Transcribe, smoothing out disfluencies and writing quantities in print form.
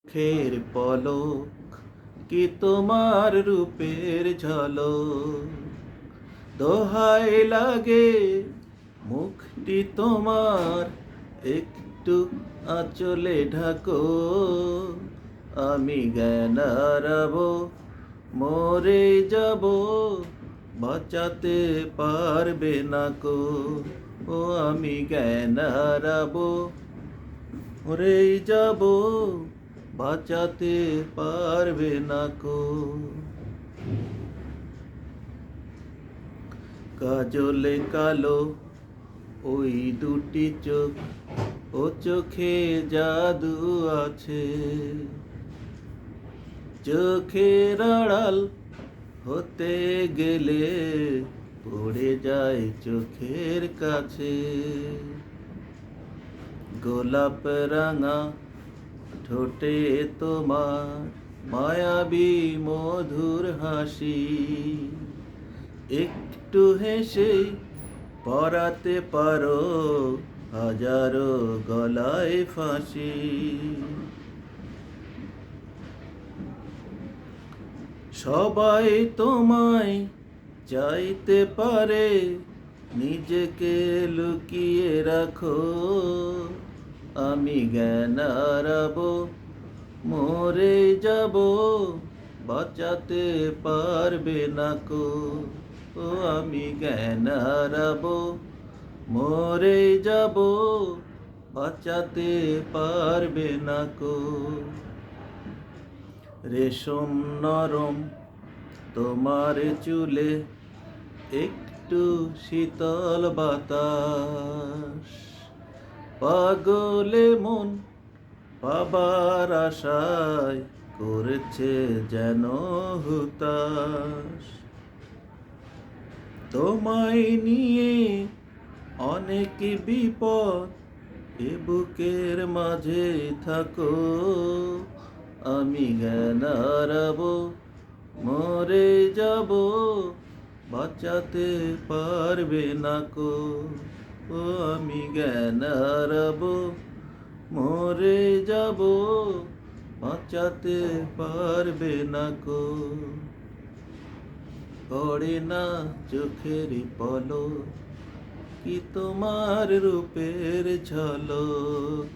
চোখের পলক কি তোমার রূপের ঝলক, দোহাই লাগে মুখটি তোমার একটু আঁচলে ঢাকো। আমি জ্ঞান হারাবো, মরে যাব, বাঁচাতে পারবে না কো। ও আমি জ্ঞান হারাবো, মরে যাব, বাঁচাতে পারবে না কো। কাজলে কালো ওই দুটি চোখ, ও চোখে জাদু আছে। চোখের আড়াল হতে গেলে পড়ে যায় চোখের কাছে। গোলাপ রাঙা ঠোঁটে তোমার মায়াবী মধুর হাসি, একটু হেসে পরাতে পারো হাজারো গলায় ফাঁসি। সবাই তোমায় চাইতে পারে, নিজেকে লুকিয়ে রাখো। আমি জ্ঞান হারাবো, মরে যাব, বাঁচাতে পারবে না কো। ও আমি জ্ঞান হারাবো, মরে যাব, বাঁচাতে পারবে না কো। রেশম নরম তোমার চুলে, একটু শীতল বাতাস, পাগলে মন পাবার আশায় করেছে যেন হুতাশ। তোমায় নিয়ে অনেক বিপদ, এ বুকের মাঝে থাকো। আমি জ্ঞান হারাবো, মরে যাব, বাঁচাতে পারবে না কো। ও আমি জ্ঞান হারাবো, মরে যাব, বাঁচাতে পারবে না কো। পড়ে না চোখের পলক কি তোমার রূপের ঝলক।